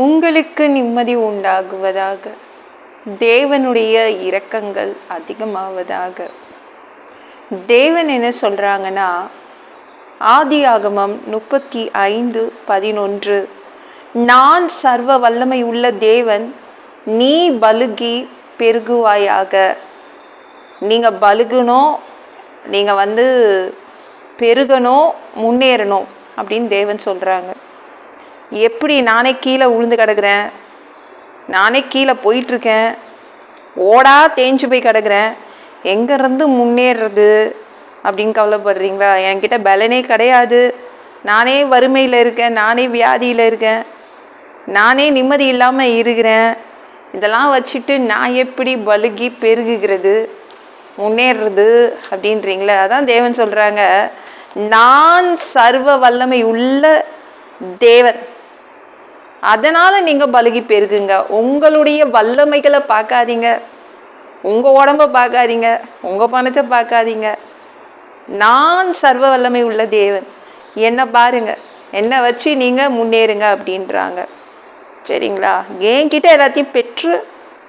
உங்களுக்கு நிம்மதி உண்டாகுவதாக. தேவனுடைய இரக்கங்கள் அதிகமாவதாக. தேவன் என்ன சொல்றாங்கன்னா, ஆதியாகமம் 35:11, நான் சர்வ வல்லமை உள்ள தேவன், நீ பலுகி பெருகுவாயாக. நீங்க பலுகணும், நீங்க பெருகணும், முன்னேறணும் அப்படின்னு தேவன் சொல்றாங்க. எப்படி நானே கீழே உளுந்து கிடக்குறேன், நானே கீழே போயிட்டுருக்கேன், ஓடா தேஞ்சு போய் கிடக்குறேன், எங்கேருந்து முன்னேறது அப்படின்னு கவலைப்படுறீங்களா? என்கிட்ட பலனே கிடையாது, நானே வறுமையில் இருக்கேன், நானே வியாதியில் இருக்கேன், நானே நிம்மதி இல்லாமல் இருக்கிறேன், இதெல்லாம் வச்சுட்டு நான் எப்படி பலுகி பெருகுகிறது, முன்னேறது அப்படின்றீங்களே. அதான் தேவன் சொல்கிறாங்க, நான் சர்வ வல்லமை உள்ள தேவன், அதனால் நீங்கள் பலுகி பெருகுங்க. உங்களுடைய வல்லமைகளை பார்க்காதீங்க, உங்கள் உடம்பை பார்க்காதீங்க, உங்கள் பணத்தை பார்க்காதீங்க. நான் சர்வ வல்லமை உள்ள தேவன், என்னை பாருங்க, என்னை வச்சு நீங்கள் முன்னேறுங்க அப்படின்றாங்க. சரிங்களா? என்கிட்ட எல்லாத்தையும் பெற்று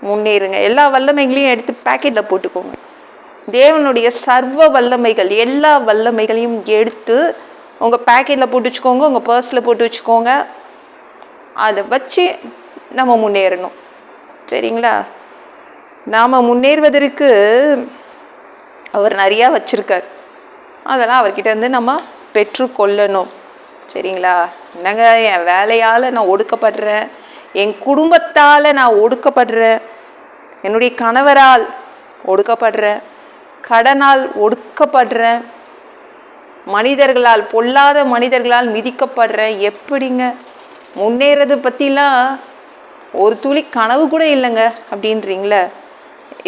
முன்னேறுங்க. எல்லா வல்லமைகளையும் எடுத்து பேக்கெட்டில் போட்டுக்கோங்க. தேவனுடைய சர்வ வல்லமைகள், எல்லா வல்லமைகளையும் எடுத்து உங்கள் பேக்கெட்டில் போட்டு வச்சுக்கோங்க, உங்கள் பர்ஸில் போட்டு வச்சுக்கோங்க. அதை வச்சு நம்ம முன்னேறணும். சரிங்களா? நாம் முன்னேறுவதற்கு அவர் நிறையா வச்சுருக்கார், அதெல்லாம் அவர்கிட்ட நம்ம பெற்றுக்கொள்ளணும். சரிங்களா? என்னங்க, என் வேலையால் நான் ஒடுக்கப்படுறேன், என் குடும்பத்தால் நான் ஒடுக்கப்படுறேன், என்னுடைய கணவரால் ஒடுக்கப்படுறேன், கடனால் ஒடுக்கப்படுறேன், மனிதர்களால், பொல்லாத மனிதர்களால் மிதிக்கப்படுறேன், எப்படிங்க முன்னேறது பற்றிலாம் ஒரு துளி கனவு கூட இல்லைங்க அப்படின்றீங்களே.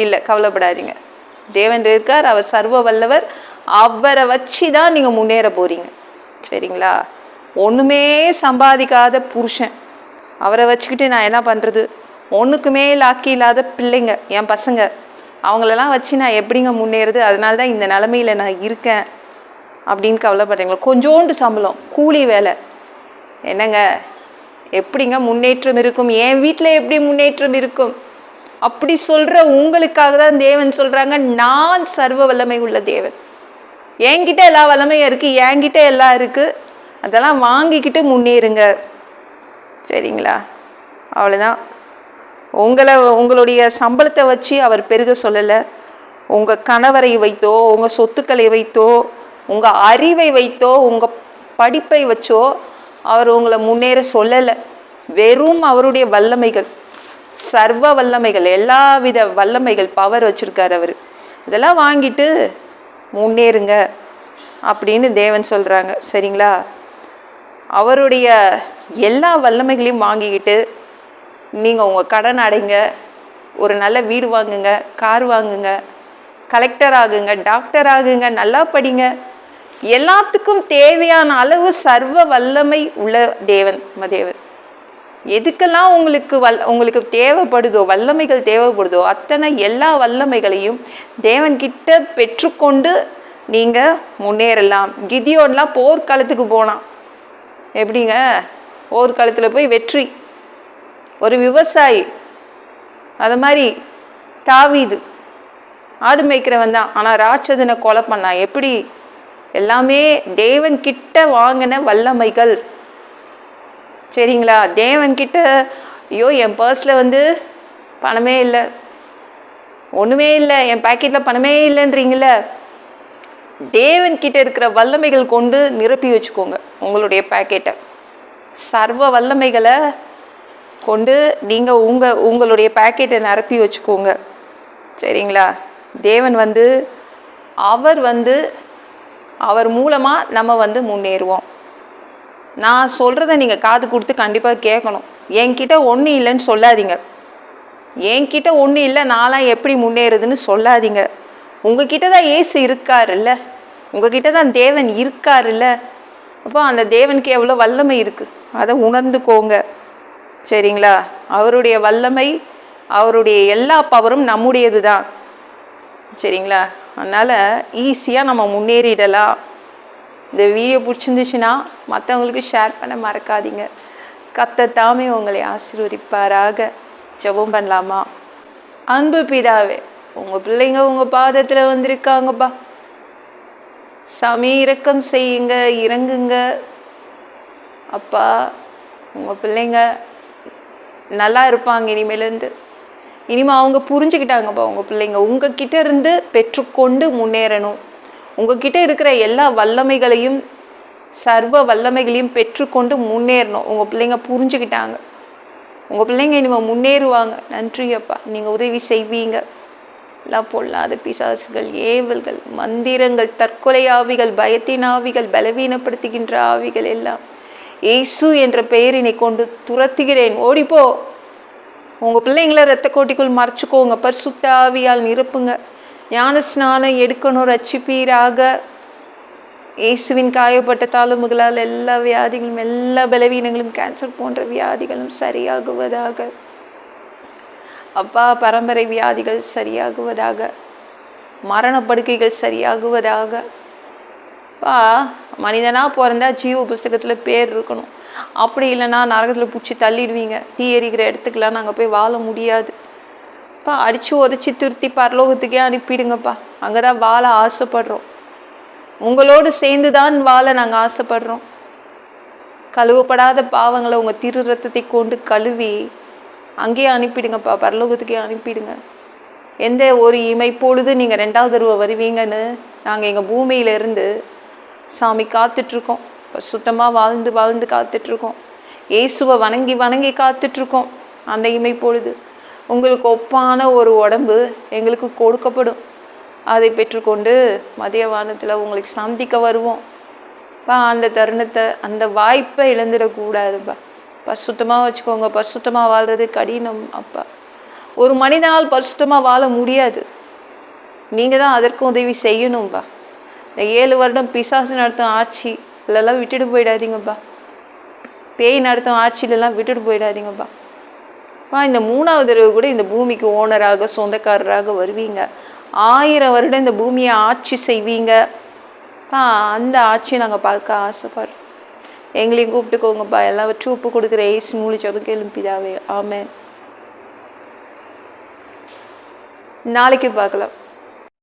இல்லை, கவலைப்படாதீங்க. தேவன் இருக்கார், அவர் சர்வ வல்லவர், அவரை வச்சு தான் நீங்கள் முன்னேற போகிறீங்க. சரிங்களா? ஒன்றுமே சம்பாதிக்காத புருஷன், அவரை வச்சுக்கிட்டு நான் என்ன பண்ணுறது, ஒன்றுக்குமே லாக்கி இல்லாத பிள்ளைங்க, என் பசங்க, அவங்களெல்லாம் வச்சு நான் எப்படிங்க முன்னேறது, அதனால தான் இந்த நிலமையில் நான் இருக்கேன் அப்படின்னு கவலைப்படுறீங்களா? கொஞ்சோண்டு சம்பளம், கூலி வேலை, என்னங்க எப்படிங்க முன்னேற்றம் இருக்கும்? என் வீட்டில் எப்படி முன்னேற்றம் இருக்கும்? அப்படி சொல்கிற உங்களுக்காக தான் தேவன் சொல்கிறாங்க, நான் சர்வ வல்லமை உள்ள தேவன், என்கிட்ட எல்லா வல்லமையும் இருக்குது, என்கிட்ட எல்லாம் இருக்குது, அதெல்லாம் வாங்கிக்கிட்டு முன்னேறுங்க. சரிங்களா? அவ்வளோதான். உங்களுடைய சம்பளத்தை வச்சு அவர் பெருக சொல்லலை. உங்கள் கணவரை வைத்தோ, உங்கள் சொத்துக்களை வைத்தோ, உங்கள் அறிவை வைத்தோ, உங்கள் படிப்பை வச்சோ அவர் உங்களை முன்னேற சொல்லலை. வெறும் அவருடைய வல்லமைகள், சர்வ வல்லமைகள், எல்லா வித வல்லமைகள், பவர் வச்சுருக்கார் அவர். இதெல்லாம் வாங்கிட்டு முன்னேறுங்க அப்படின்னு தேவன் சொல்கிறாங்க. சரிங்களா? அவருடைய எல்லா வல்லமைகளையும் வாங்கிக்கிட்டு நீங்கள் உங்கள் கடன் அடைங்க, ஒரு நல்ல வீடு வாங்குங்க, கார் வாங்குங்க, கலெக்டர் ஆகுங்க, டாக்டர் ஆகுங்க, நல்லா படிங்க. எல்லாத்துக்கும் தேவையான அளவு சர்வ வல்லமை உள்ள தேவன் தேவன். எதுக்கெல்லாம் உங்களுக்கு தேவைப்படுதோ, வல்லமைகள் தேவைப்படுதோ, அத்தனை எல்லா வல்லமைகளையும் தேவன்கிட்ட பெற்றுக்கொண்டு நீங்கள் முன்னேறலாம். கிதியோன்லாம் போர்க்களத்துக்கு போனான். எப்படிங்க? போர்க்களத்தில் போய் வெற்றி. ஒரு விவசாயி, அது மாதிரி தாவீது ஆடு மேய்க்கிறவன் தான், ஆனால் ராட்சதனை கொலை பண்ணான். எப்படி? எல்லாமே தேவன் கிட்ட வாங்கின வல்லமைகள். சரிங்களா? தேவன்கிட்ட, ஐயோ என் பர்ஸில் பணமே இல்லை, ஒன்றுமே இல்லை, என் பேக்கெட்டில் பணமே இல்லைன்றீங்கள, தேவன்கிட்ட இருக்கிற வல்லமைகள் கொண்டு நிரப்பி வச்சுக்கோங்க உங்களுடைய பேக்கெட்டை. சர்வ வல்லமைகளை கொண்டு நீங்கள் உங்களுடைய பேக்கெட்டை நிரப்பி வச்சுக்கோங்க. சரிங்களா? தேவன் அவர் மூலமாக நம்ம முன்னேறுவோம். நான் சொல்கிறத நீங்கள் காது கொடுத்து கண்டிப்பாக கேட்கணும். என்கிட்ட ஒன்றும் இல்லைன்னு சொல்லாதீங்க, என்கிட்ட ஒன்றும் இல்லை, நான்லாம் எப்படி முன்னேறுதுன்னு சொல்லாதீங்க. உங்ககிட்ட தான் இயேசு இருக்காருல்ல, உங்ககிட்ட தான் தேவன் இருக்காருல்ல. அப்போ அந்த தேவனுக்கு எவ்வளோ வல்லமை இருக்குது, அதை உணர்ந்துக்கோங்க. சரிங்களா? அவருடைய வல்லமை, அவருடைய எல்லா பவரும் நம்முடையது தான். சரிங்களா? அதனால் ஈஸியாக நம்ம முன்னேறிடலாம். இந்த வீடியோ பிடிச்சிருந்துச்சுன்னா மற்றவங்களுக்கு ஷேர் பண்ண மறக்காதீங்க. கர்த்தர் தாமே உங்களை ஆசீர்வதிப்பாராக. ஜெபம் பண்ணலாமா? அன்பு பிதாவே, உங்கள் பிள்ளைங்க உங்கள் பாதத்தில் வந்திருக்காங்கப்பா. சாமி இரக்கம் செய்யுங்க, இறங்குங்க அப்பா. உங்கள் பிள்ளைங்க நல்லா இருப்பாங்க இனிமேலேருந்து. இனிமேல் அவங்க புரிஞ்சுக்கிட்டாங்கப்பா. உங்கள் பிள்ளைங்க உங்ககிட்ட இருந்து பெற்றுக்கொண்டு முன்னேறணும். உங்ககிட்ட இருக்கிற எல்லா வல்லமைகளையும் சர்வ வல்லமைகளையும் பெற்றுக்கொண்டு முன்னேறணும். உங்கள் பிள்ளைங்க புரிஞ்சுக்கிட்டாங்க. உங்கள் பிள்ளைங்க இனிமேல் முன்னேறுவாங்க. நன்றி அப்பா. நீங்கள் உதவி செய்வீங்க. எல்லாம் பொல்லாத பிசாசுகள், ஏவல்கள், மந்திரங்கள், தற்கொலை ஆவிகள், பயத்தின் ஆவிகள், பலவீனப்படுத்துகின்ற ஆவிகள் எல்லாம் இயேசு என்ற பெயரினை கொண்டு துரத்துகிறேன். ஓடிப்போ. உங்கள் பிள்ளைங்கள இரத்த கோட்டிக்குள் மறைச்சிக்கோங்க. பரிசுத்த ஆவியால் நிரப்புங்க. ஞான ஸ்நானம் எடுக்கணும். ரட்சிப்பீராக. இயேசுவின் காயப்பட்ட தாளுமுகளால் எல்லா வியாதிகளும், எல்லா பலவீனங்களும், கேன்சர் போன்ற வியாதிகளும் சரியாகுவதாக. அப்பா, பரம்பரை வியாதிகள் சரியாகுவதாக. மரணப்படுக்கைகள் சரியாகுவதாக. அப்பா, மனிதனாக பிறந்தா ஜீவ புஸ்தகத்தில் பேர் இருக்கணும். அப்படி இல்லைன்னா நரகத்தில் பிடிச்சி தள்ளிடுவீங்க. தீ எறிகிற இடத்துக்கெல்லாம் நாங்கள் போய் வாழ முடியாது. அப்பா, அடித்து உதச்சி திருத்தி பரலோகத்துக்கே அனுப்பிடுங்கப்பா. அங்கே தான் வாழ ஆசைப்படுறோம். உங்களோடு சேர்ந்து தான் வாழ நாங்கள் ஆசைப்படுறோம். கழுவப்படாத பாவங்களை உங்கள் திரு ரத்தத்தை கொண்டு கழுவி அங்கேயே அனுப்பிடுங்கப்பா. பரலோகத்துக்கே அனுப்பிடுங்க. எந்த ஒரு இமைப்பொழுது நீங்கள் 2வது தடவை வருவீங்கன்னு நாங்கள் எங்கள் பூமியிலேருந்து சாமி காத்துட்ருக்கோம். சுத்தமாக வாழ்ந்து வாழ்ந்து காத்துட்ருக்கோம். இயேசுவை வணங்கி வணங்கி காத்துட்ருக்கோம். அந்த இமைப்பொழுது உங்களுக்கு ஒப்பான ஒரு உடம்பு எங்களுக்கு கொடுக்கப்படும். அதை பெற்றுக்கொண்டு மதிய வானத்தில் உங்களுக்கு சந்திக்க வருவோம். அந்த தருணத்தை, அந்த வாய்ப்பை இழந்துடக்கூடாதுப்பா. பரிசுத்தமாக வச்சுக்கோங்க. பரிசுத்தமாக வாழ்கிறது கடினம் அப்பா. ஒரு மனிதனால் பரிசுத்தமாக வாழ முடியாது. நீங்கள் தான் அதற்கு உதவி செய்யணும்பா. இந்த 7 வருடம் பிசாசு நடத்தும் ஆட்சி இல்லைலாம் விட்டுட்டு போயிடாதீங்கப்பா. பேய் நடத்தும் ஆட்சியிலெல்லாம் விட்டுட்டு போயிடாதீங்கப்பா. இந்த 3வது தடவை கூட இந்த பூமிக்கு ஓனராக, சொந்தக்காரராக வருவீங்க. 1000 வருடம் இந்த பூமியை ஆட்சி செய்வீங்க. அந்த ஆட்சியை நாங்கள் பார்க்க ஆசைப்படுறோம். எங்களையும் கூப்பிட்டுக்கோங்கப்பா. எல்லாவற்றும் ஒப்பு கொடுக்குற இயேசு மூலி ஜெபம் கேளும் பிதாவே. ஆமென். நாளைக்கு பார்க்கலாம்.